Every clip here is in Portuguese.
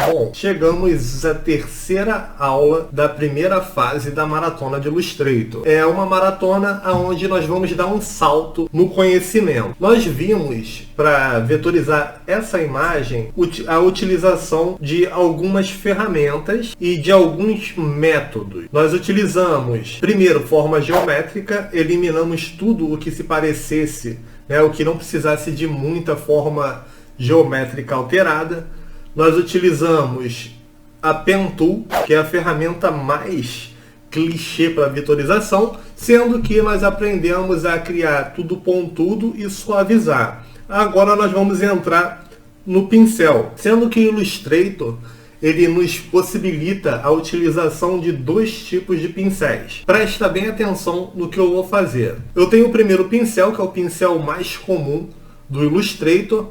Bom, chegamos à terceira aula da primeira fase da Maratona de Illustrator. É uma maratona onde nós vamos dar um salto no conhecimento. Nós vimos, para vetorizar essa imagem, a utilização de algumas ferramentas e de alguns métodos. Nós utilizamos, primeiro, forma geométrica, eliminamos tudo o que se parecesse, o que não precisasse de muita forma geométrica alterada. Nós utilizamos a Pen Tool, que é a ferramenta mais clichê para vetorização, sendo que nós aprendemos a criar tudo pontudo e suavizar. Agora nós vamos entrar no pincel, sendo que o Illustrator ele nos possibilita a utilização de dois tipos de pincéis. Presta bem atenção no que eu vou fazer. Eu tenho o primeiro pincel, que é o pincel mais comum do Illustrator,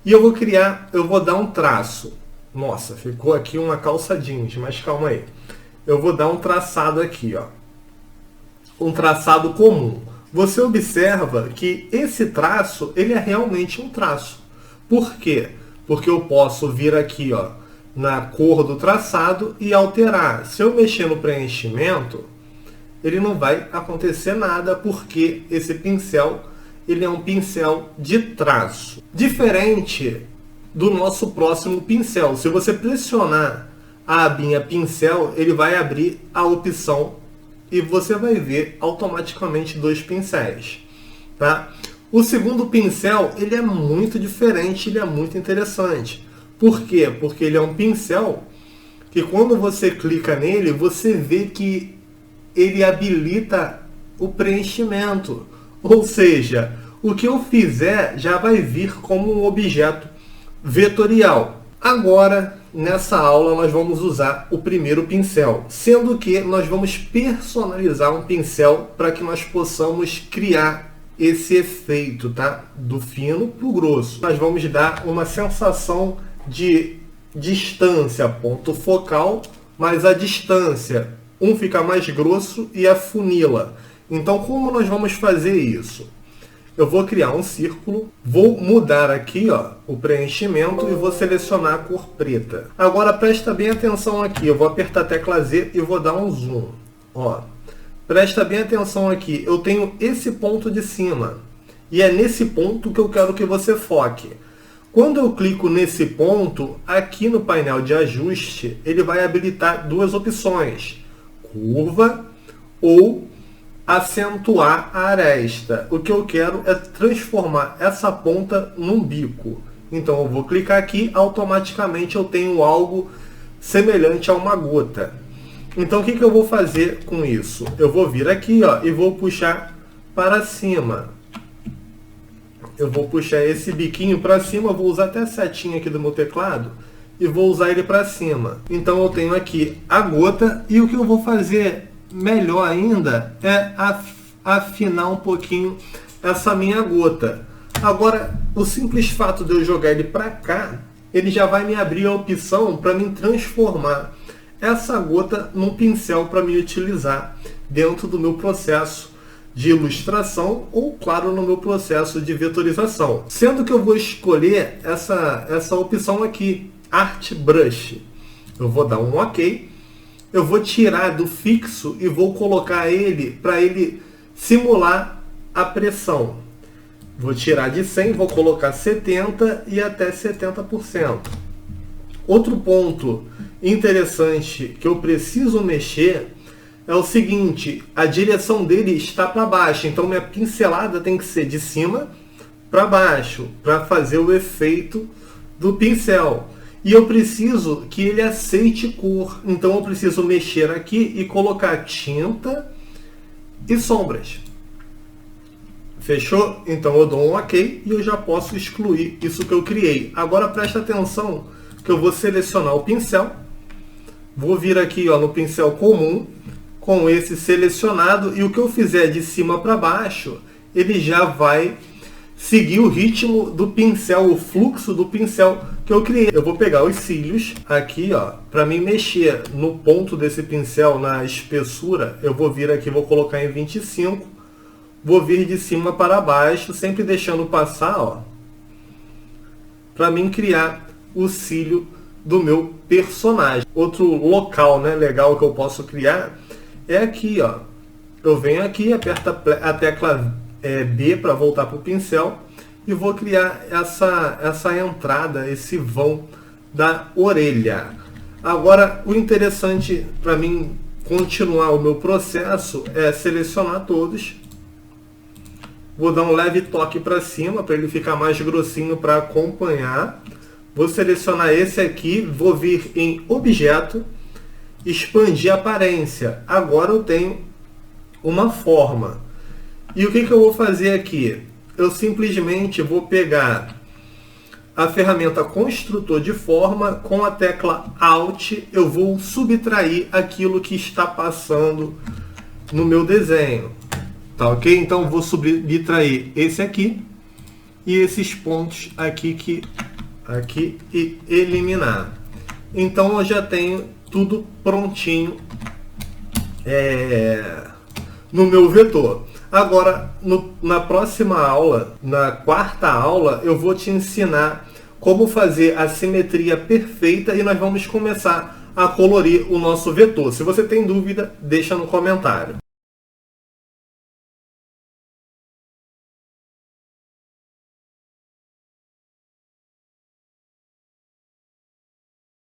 e eu vou dar um traço. Nossa, ficou aqui uma calça jeans, mas calma aí. Eu vou dar um traçado aqui, ó. Um traçado comum. Você observa que esse traço, ele é realmente um traço. Por quê? Porque eu posso vir aqui, ó, na cor do traçado e alterar. Se eu mexer no preenchimento, ele não vai acontecer nada, porque esse pincel ele é um pincel de traço. Diferente do nosso próximo pincel. Se você pressionar a abinha pincel, ele vai abrir a opção e você vai ver automaticamente dois pincéis. Tá? O segundo pincel ele é muito diferente, ele é muito interessante. Por quê? Porque ele é um pincel que quando você clica nele, você vê que ele habilita o preenchimento. Ou seja, o que eu fizer já vai vir como um objeto vetorial. Agora, nessa aula, nós vamos usar o primeiro pincel, sendo que nós vamos personalizar um pincel para que nós possamos criar esse efeito, tá? Do fino para o grosso. Nós vamos dar uma sensação de distância, ponto focal, mas a distância, um fica mais grosso e afunila. Então, como nós vamos fazer isso? Eu vou criar um círculo, vou mudar aqui, ó, o preenchimento e vou selecionar a cor preta. Agora presta bem atenção aqui, eu vou apertar a tecla Z e vou dar um zoom. Ó, presta bem atenção aqui, eu tenho esse ponto de cima e é nesse ponto que eu quero que você foque. Quando eu clico nesse ponto, aqui no painel de ajuste, ele vai habilitar duas opções: curva ou acentuar a aresta. O que eu quero é transformar essa ponta num bico. Então eu vou clicar aqui, automaticamente eu tenho algo semelhante a uma gota. Então o que eu vou fazer com isso? Eu vou vir aqui, ó, e vou puxar para cima. Eu vou puxar esse biquinho para cima, vou usar até a setinha aqui do meu teclado e vou usar ele para cima. Então eu tenho aqui a gota e o que eu vou fazer melhor ainda é afinar um pouquinho essa minha gota. Agora, o simples fato de eu jogar ele para cá, ele já vai me abrir a opção para me transformar essa gota num pincel para me utilizar dentro do meu processo de ilustração ou, claro, no meu processo de vetorização. Sendo que eu vou escolher essa opção aqui, Art Brush. Eu vou dar um OK. Eu vou tirar do fixo e vou colocar ele para ele simular a pressão. Vou tirar de 100, vou colocar 70 e até 70%. Outro ponto interessante que eu preciso mexer é o seguinte: a direção dele está para baixo, então minha pincelada tem que ser de cima para baixo, para fazer o efeito do pincel. E eu preciso que ele aceite cor. Então eu preciso mexer aqui e colocar tinta e sombras. Fechou? Então eu dou um OK e eu já posso excluir isso que eu criei. Agora presta atenção que eu vou selecionar o pincel. Vou vir aqui, ó, no pincel comum com esse selecionado. E o que eu fizer de cima para baixo, ele já vai seguir o ritmo do pincel, o fluxo do pincel que eu criei. Eu vou pegar os cílios aqui, ó, para mim mexer no ponto desse pincel, na espessura, eu vou vir aqui, vou colocar em 25, vou vir de cima para baixo, sempre deixando passar, ó, para mim criar o cílio do meu personagem. Outro local, né, legal que eu posso criar é aqui, ó. Eu venho aqui, aperto a tecla B para voltar para o pincel e vou criar essa entrada, esse vão da orelha. Agora, o interessante para mim continuar o meu processo é selecionar todos. Vou dar um leve toque para cima para ele ficar mais grossinho para acompanhar. Vou selecionar esse aqui, vou vir em objeto, expandir a aparência. Agora eu tenho uma forma. E o que eu vou fazer aqui? Eu simplesmente vou pegar a ferramenta construtor de forma, com a tecla Alt, eu vou subtrair aquilo que está passando no meu desenho. Tá ok? Então vou subtrair esse aqui e esses pontos aqui e eliminar. Então eu já tenho tudo prontinho no meu vetor. Agora, na próxima aula, na quarta aula, eu vou te ensinar como fazer a simetria perfeita e nós vamos começar a colorir o nosso vetor. Se você tem dúvida, deixa no comentário.